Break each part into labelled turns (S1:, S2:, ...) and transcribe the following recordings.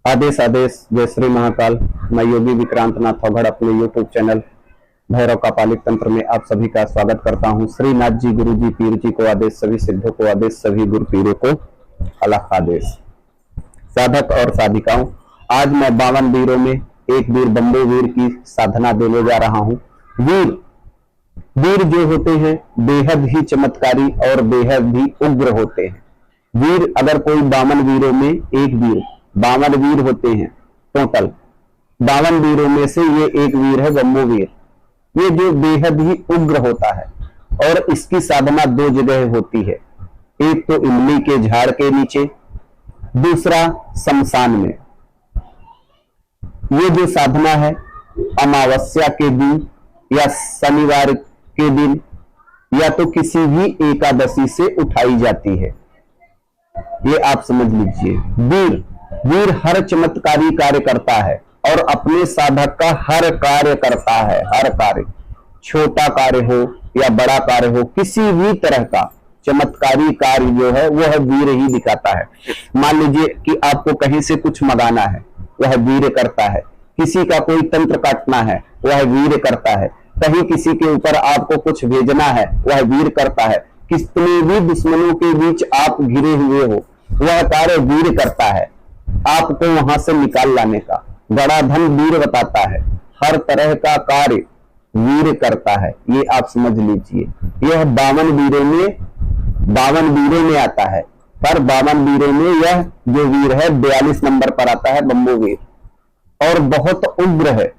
S1: आदेश आदेश जय श्री महाकाल। मैं योगी विक्रांत नाथ औघड़ अपने यूट्यूब चैनल भैरव का पालिक तंत्र में आप सभी का स्वागत करता हूं। श्रीनाथ जी, गुरु जी, पीर जी को आदेश, सभी सिद्धों को आदेश, सभी गुरु पीरों को अलग आदेश। साधक और साधिकाओं, आज मैं 52 वीरों में एक वीर बंबे वीर की साधना देने जा रहा हूं। वीर वीर जो होते हैं बेहद ही चमत्कारी और बेहद ही उग्र होते हैं। वीर अगर कोई 52 वीरों में एक वीर, 52 वीर होते हैं टोटल, 52 वीरों में से ये एक वीर है बंबो वीर। ये जो बेहद ही उग्र होता है और इसकी साधना दो जगह होती है, एक तो इमली के झाड़ के नीचे, दूसरा शमशान में। ये जो साधना है अमावस्या के दिन या शनिवार के दिन या तो किसी भी एकादशी से उठाई जाती है। ये आप समझ लीजिए। वीर हर चमत्कारी कार्य करता है और अपने साधक का हर कार्य करता है। हर कार्य, छोटा कार्य हो या बड़ा कार्य हो, किसी भी तरह का चमत्कारी कार्य जो है वह वीर ही दिखाता है। मान लीजिए कि आपको कहीं से कुछ मंगाना है, वह वीर करता है। किसी का कोई तंत्र काटना है, वह वीर करता है। कहीं किसी के ऊपर आपको कुछ भेजना है, वह वीर करता है। कितने भी दुश्मनों के बीच आप घिरे हुए हो, वह कार्य वीर करता है। आपको वहां से निकाल लाने का बड़ा धन वीर बताता है। हर तरह का कार्य वीर करता है, ये आप समझ लीजिए। यह 52 वीरों में आता है, पर 52 वीरों में यह जो वीर है 42 नंबर पर आता है बंबो वीर, और बहुत उग्र है।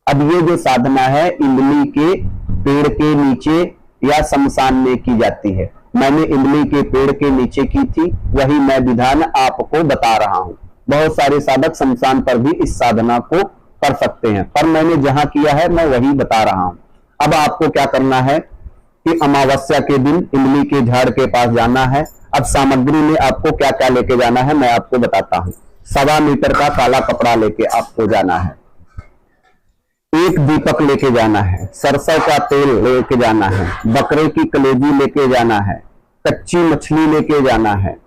S1: अब ये जो साधना है इमली के पेड़ के नीचे या शमशान में की जाती है। मैंने इमली के पेड़ के नीचे की थी, वही मैं विधान आपको बता रहा हूं। बहुत सारे साधक शमशान पर भी इस साधना को कर सकते हैं, पर मैंने जहां किया है मैं वही बता रहा हूं। अब आपको क्या करना है कि अमावस्या के दिन इमली के झाड़ के पास जाना है। अब सामग्री में आपको क्या क्या लेके जाना है मैं आपको बताता हूं। 1.25 मीटर का काला कपड़ा लेके आपको जाना है, एक दीपक लेके जाना है, सरसों का तेल लेके जाना है, बकरे की कलेजी लेके जाना है, कच्ची मछली लेके जाना है,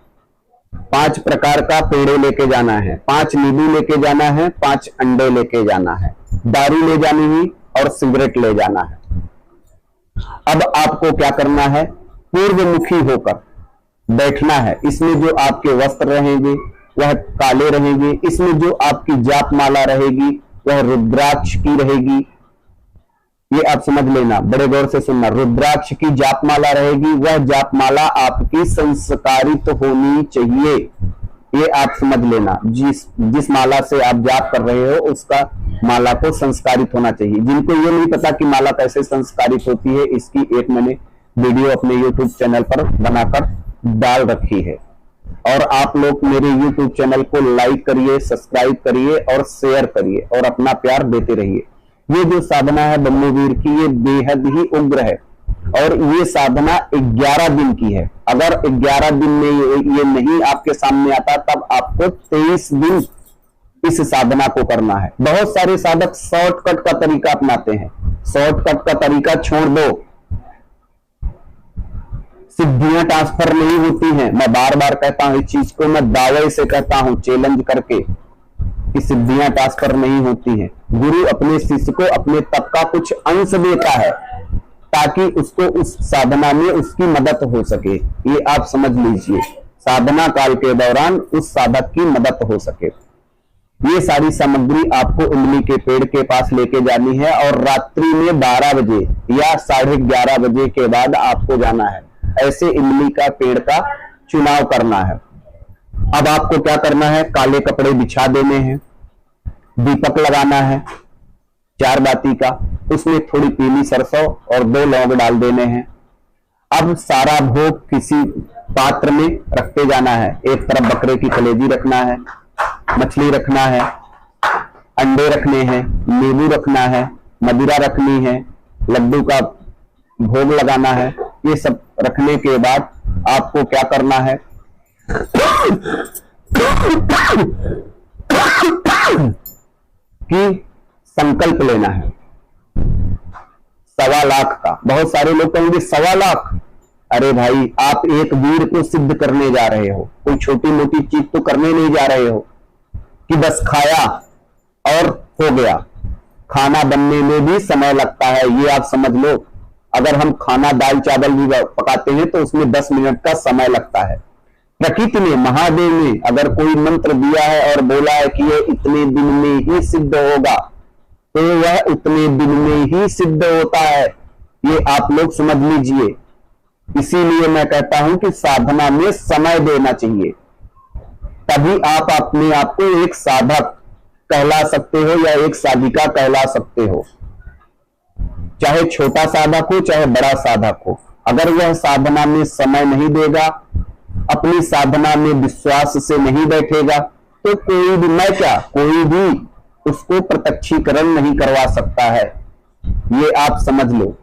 S1: 5 प्रकार का पेड़े लेके जाना है, 5 नींबू लेके जाना है, 5 अंडे लेके जाना है, दारू ले जानी हुई और सिगरेट ले जाना है। अब आपको क्या करना है, पूर्वमुखी होकर बैठना है। इसमें जो आपके वस्त्र रहेंगे वह काले रहेंगे। इसमें जो आपकी जाप माला रहेगी वह रुद्राक्ष की रहेगी। ये आप समझ लेना, बड़े गौर से सुनना। रुद्राक्ष की जापमाला रहेगी, वह जापमाला आपकी संस्कारित होनी चाहिए। ये आप समझ लेना, जिस माला से आप जाप कर रहे हो उसका माला को संस्कारित होना चाहिए। जिनको ये नहीं पता कि माला कैसे संस्कारित होती है, इसकी एक मैंने वीडियो अपने यूट्यूब चैनल पर बनाकर डाल रखी है। और आप लोग मेरे YouTube चैनल को लाइक करिए, सब्सक्राइब करिए और शेयर करिए और अपना प्यार देते रहिए। ये जो साधना है बंबो वीर की, ये बेहद ही उग्र है और ये साधना 11 दिन की है। अगर 11 दिन में ये नहीं आपके सामने आता तब आपको 23 दिन इस साधना को करना है। बहुत सारे साधक शॉर्टकट का तरीका अपनाते हैं। शॉर्टकट का तरीका छोड़ दो, सिद्धियां ट्रांसफर नहीं होती हैं। मैं बार बार कहता हूं, इस चीज को मैं दावे से कहता हूं, चैलेंज करके, कि सिद्धियां ट्रांसफर नहीं होती हैं। गुरु अपने शिष्य को अपने तप का कुछ अंश देता है ताकि उसको उस साधना में उसकी मदद हो सके। ये आप समझ लीजिए, साधना काल के दौरान उस साधक की मदद हो सके। ये सारी सामग्री आपको इमली के पेड़ के पास लेके जानी है और रात्रि में 12 बजे या 11:30 बजे के बाद आपको जाना है। ऐसे इमली का पेड़ का चुनाव करना है। अब आपको क्या करना है, काले कपड़े बिछा देने हैं, दीपक लगाना है 4 बाती का, उसमें थोड़ी पीली सरसों और 2 लौंग डाल देने हैं। अब सारा भोग किसी पात्र में रखते जाना है। एक तरफ बकरे की कलेजी रखना है, मछली रखना है, अंडे रखने हैं, नींबू रखना है, मदिरा रखनी है, लड्डू का भोग लगाना है। ये सब रखने के बाद आपको क्या करना है कि संकल्प लेना है 1.25 लाख का। बहुत सारे लोग कहेंगे 1.25 लाख, अरे भाई आप एक वीर को सिद्ध करने जा रहे हो, कोई छोटी मोटी चीज तो करने नहीं जा रहे हो। कि बस खाया और हो गया। खाना बनने में भी समय लगता है, ये आप समझ लो। अगर हम खाना दाल चावल भी पकाते हैं तो उसमें 10 मिनट का समय लगता है। प्रकृति ने, महादेव ने अगर कोई मंत्र दिया है और बोला है कि ये इतने दिन में ही सिद्ध होगा, तो वह उतने दिन में ही सिद्ध होता है, ये आप लोग समझ लीजिए। इसीलिए मैं कहता हूं कि साधना में समय देना चाहिए, तभी आप अपने आप को एक साधक कहला सकते हो या एक साधिका कहला सकते हो। चाहे छोटा साधक हो चाहे बड़ा साधक हो, अगर वह साधना में समय नहीं देगा, अपनी साधना में विश्वास से नहीं बैठेगा, तो कोई भी, मैं क्या, कोई भी उसको प्रत्यक्षीकरण नहीं करवा सकता है, ये आप समझ लो।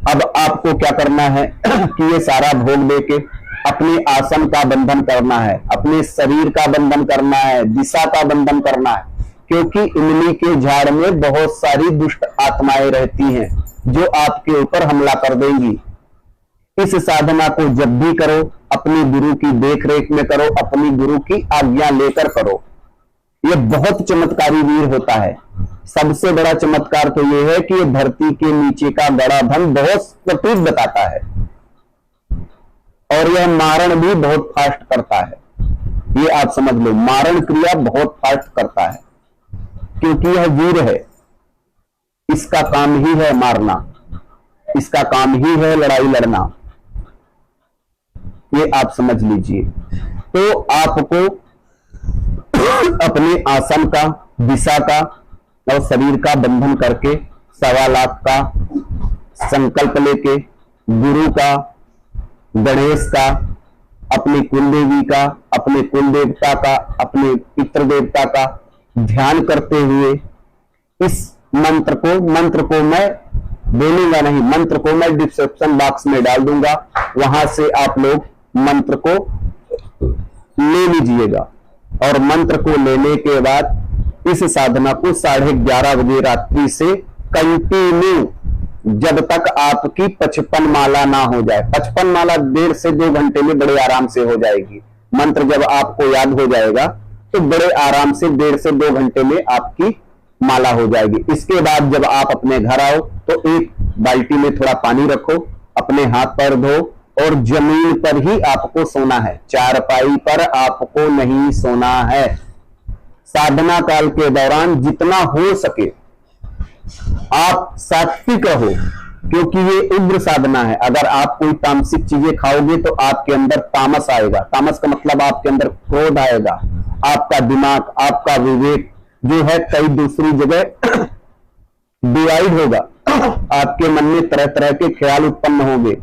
S1: अब आपको क्या करना है कि ये सारा भोग देके अपने आसन का बंधन करना है, अपने शरीर का बंधन करना है, दिशा का बंधन करना है, क्योंकि इमली के झाड़ में बहुत सारी दुष्ट आत्माएं रहती हैं जो आपके ऊपर हमला कर देंगी। इस साधना को जब भी करो, अपने गुरु की देखरेख में करो, अपनी गुरु की आज्ञा लेकर करो। यह बहुत चमत्कारी वीर होता है। सबसे बड़ा चमत्कार तो यह है कि यह धरती के नीचे का गड़ा धन बहुत सटीक बताता है, और यह मारण भी बहुत फास्ट करता है। ये आप समझ लो, मारण क्रिया बहुत फास्ट करता है, क्योंकि यह वीर है। इसका काम ही है मारना, इसका काम ही है लड़ाई लड़ना, ये आप समझ लीजिए। तो आपको अपने आसन का, दिशा का और शरीर का बंधन करके 1.25 लाख का संकल्प लेके गुरु का, गणेश का, अपनी कुलदेवी का, अपने कुल देवता का, अपने पितृ देवता का ध्यान करते हुए इस मंत्र को मैं बोलूंगा नहीं, मंत्र को मैं डिस्क्रिप्शन बॉक्स में डाल दूंगा, वहां से आप लोग मंत्र को ले लीजिएगा। और मंत्र को लेने के बाद इस साधना को 11:30 बजे रात्रि से कंटिन्यू जब तक आपकी 55 माला ना हो जाए। 55 माला 1.5 से 2 घंटे में बड़े आराम से हो जाएगी। मंत्र जब आपको याद हो जाएगा तो बड़े आराम से 1.5 से 2 घंटे में आपकी माला हो जाएगी। इसके बाद जब आप अपने घर आओ तो एक बाल्टी में थोड़ा पानी रखो, अपने हाथ पैर धो और जमीन पर ही आपको सोना है, चारपाई पर आपको नहीं सोना है। साधना काल के दौरान जितना हो सके आप सात्विक रहो, क्योंकि ये उग्र साधना है। अगर आप कोई तामसिक चीजें खाओगे तो आपके अंदर तामस आएगा। तामस का मतलब आपके अंदर क्रोध आएगा, आपका दिमाग, आपका विवेक जो है कई दूसरी जगह डिवाइड होगा। आपके मन में तरह तरह के ख्याल उत्पन्न होंगे।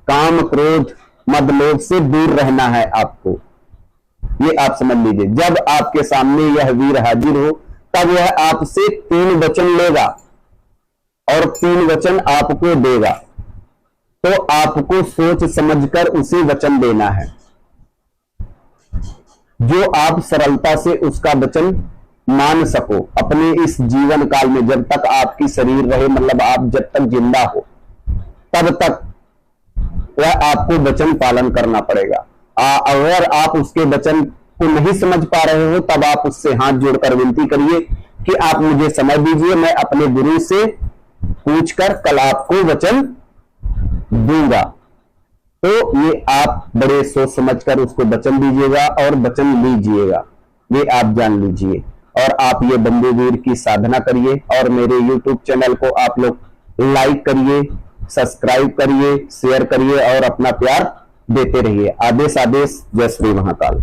S1: काम, क्रोध, मद, लोभ से दूर रहना है आपको, ये आप समझ लीजिए। जब आपके सामने यह वीर हाजिर हो तब यह आपसे 3 वचन लेगा और 3 वचन आपको देगा, तो आपको सोच समझकर उसे वचन देना है, जो आप सरलता से उसका वचन मान सको अपने इस जीवन काल में। जब तक आपकी शरीर रहे, मतलब आप जब तक जिंदा हो तब तक वह आपको वचन पालन करना पड़ेगा। अगर आप उसके वचन को नहीं समझ पा रहे हो तब आप उससे हाथ जोड़कर विनती करिए कि आप मुझे समय दीजिए, मैं अपने गुरु से पूछकर कल आपको वचन दूंगा। तो ये आप बड़े सोच समझकर उसको वचन दीजिएगा और वचन लीजिएगा, ये आप जान लीजिए। और आप ये बंदे वीर की साधना करिए और मेरे YouTube चैनल को आप लोग लाइक करिए, सब्सक्राइब करिए, शेयर करिए और अपना प्यार देते रहिए। आदेश आदेश, जय श्री महाकाल।